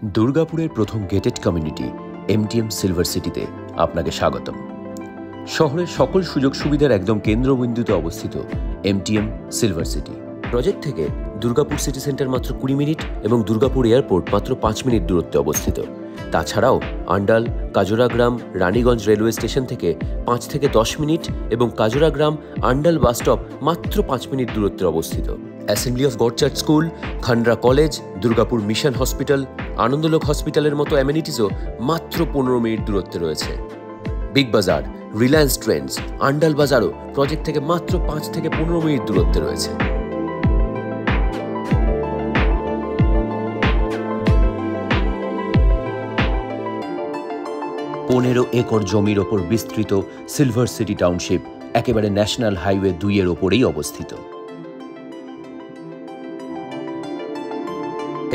দুর্গাপুরের প্রথম gated community MTM silver সিটিতে আপনাকে স্বাগতম। শহরের সকল সুযোগ সুবিধার একদম কেন্দ্রবিন্দুতে অবস্থিত এমটিএম সিলভার সিটি। প্রজেক্ট থেকে দুর্গাপুর সিটি সেন্টার মাত্র 20 মিনিট এবং দুর্গাপুর এয়ারপোর্ট মাত্র 5 মিনিট দূরত্বে অবস্থিত। তাছাড়াও আন্ডাল, কাজরাগ্রাম, রানীগঞ্জ রেলওয়ে স্টেশন থেকে 5 থেকে 10 মিনিট এবং কাজরাগ্রাম আন্ডাল বাস স্টপ মাত্র 5 মিনিট দূরত্বে অবস্থিত। Assembly of God church school, Khandra college, Durgapur mission hospital, Anandalok হসপিটালের মতো অ্যামেনিটিসও মাত্র 15 মিনিট দূরত্বে রয়েছে। বিগ বাজার, রিলায়েন্স ট্রেন্ডস, আন্ডাল বাজারও প্রজেক্ট থেকে মাত্র 5 থেকে 15 মিনিট দূরত্বে রয়েছে। পনেরো একর জমির ওপর বিস্তৃত সিলভার সিটি টাউনশিপ একেবারে ন্যাশনাল হাইওয়ে 2 এর ওপরেই অবস্থিত।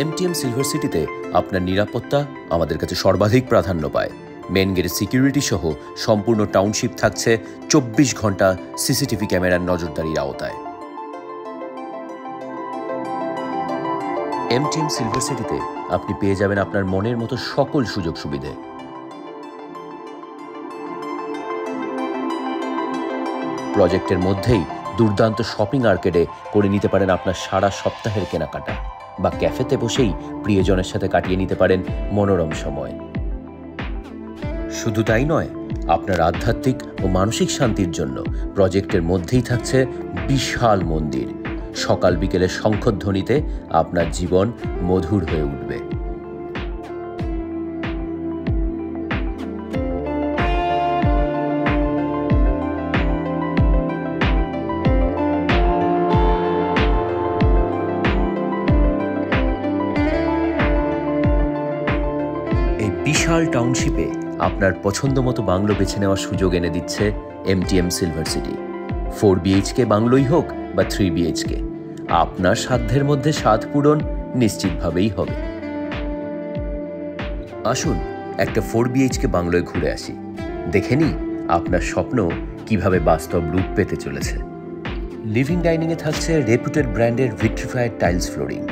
এমটিএম সিলভার সিটিতে আপনার নিরাপত্তা আমাদের কাছে সর্বাধিক প্রাধান্য পায়। মেন গেটের সিকিউরিটি সহ সম্পূর্ণ টাউনশিপ থাকছে 24 ঘন্টা সিসিটিভি ক্যামেরার নজরদারির আওতায়। এমটিএম সিলভার সিটিতে আপনি পেয়ে যাবেন আপনার মনের মতো সকল সুযোগ সুবিধে। প্রজেক্টের মধ্যেই দুর্দান্ত শপিং আর্কেডে করে নিতে পারেন আপনার সারা সপ্তাহের কেনাকাটা, বা ক্যাফেতে বসেই প্রিয়জনের সাথে কাটিয়ে নিতে পারেন মনোরম সময়। শুধু তাই নয়, আপনার আধ্যাত্মিক ও মানসিক শান্তির জন্য প্রজেক্টের মধ্যেই থাকছে বিশাল মন্দির। সকাল বিকেলের শঙ্খধ্বনিতে আপনার জীবন মধুর হয়ে উঠবে। বিশাল টাউনশিপে আপনার পছন্দ মতো বাংলো বেছে নেওয়ার সুযোগ এনে দিচ্ছে এমটিএম সিলভার সিটি। 4 BHK বাংলোই হোক বা 3 BHK, আপনার সাধ্যের মধ্যে স্বাদ পূরণ নিশ্চিতভাবেই হবে। আসুন একটা 4 BHK বাংলোয় ঘুরে আসি, দেখে নিই আপনার স্বপ্ন কিভাবে বাস্তব রূপ পেতে চলেছে। লিভিং ডাইনিংয়ে থাকছে রেপুটেড ব্র্যান্ডের ভিট্রিফাইড টাইলস ফ্লোরিং।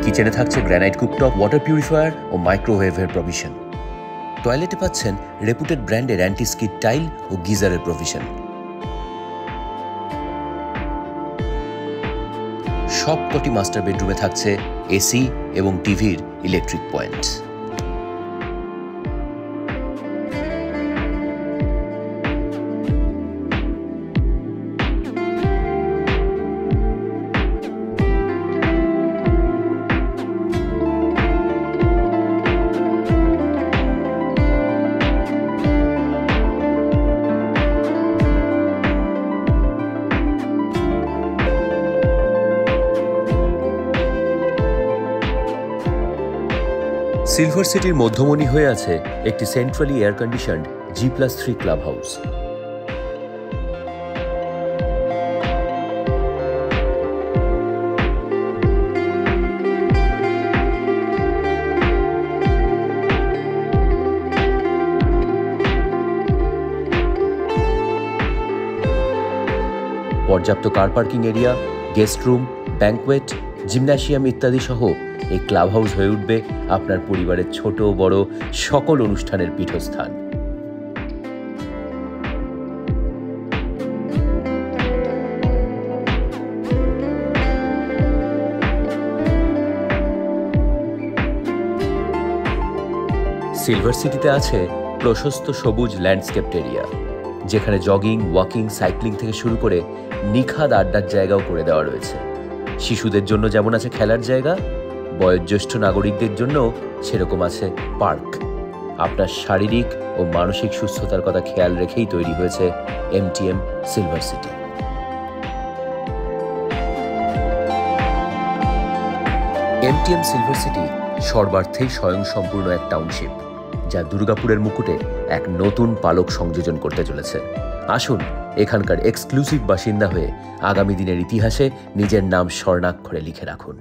কিচেনে থাকছে গ্রানাইট কুকটপ, ওয়াটার পিউরিফায়ার ও মাইক্রোওয়েভের প্রভিশন। টয়লেটে পাচ্ছেন রেপুটেড ব্র্যান্ডের অ্যান্টি স্কিড টাইল ও গিজারের প্রভিশন। সবকটি মাস্টার বেডরুমে থাকছে এসি এবং টিভির ইলেকট্রিক পয়েন্ট। সিলভার সিটির মধ্যমণি হয়ে আছে একটি centrally air conditioned G+3 club house. পর্যাপ্ত car parking area, guest room, banquet, gymnasium ইত্যাদি সহ এই ক্লাব হাউস হয়ে উঠবে আপনার পরিবারের ছোট বড় সকল অনুষ্ঠানের পীঠস্থান। সিলভার সিটিতে আছে প্রশস্ত সবুজ ল্যান্ডস্কেপ এরিয়া, যেখানে জগিং, ওয়াকিং, সাইক্লিং থেকে শুরু করে নিখাদ আড্ডার জায়গাও করে দেওয়া রয়েছে। শিশুদের জন্য যেমন আছে খেলার জায়গা, বয়োজ্যেষ্ঠ নাগরিকদের জন্য সেরকম আছে পার্ক। আপনার শারীরিক ও মানসিক সুস্থতার কথা খেয়াল রেখেই তৈরি হয়েছে MTM silver city. MTM silver city সর্বার্থেই স্বয়ংসম্পূর্ণ এক টাউনশিপ, যা দুর্গাপুরের মুকুটে এক নতুন পালক সংযোজন করতে চলেছে। আসুন এখানকার এক্সক্লুসিভ বাসিন্দা হয়ে আগামী দিনের ইতিহাসে নিজের নাম স্বর্ণাক্ষরে লিখে রাখুন।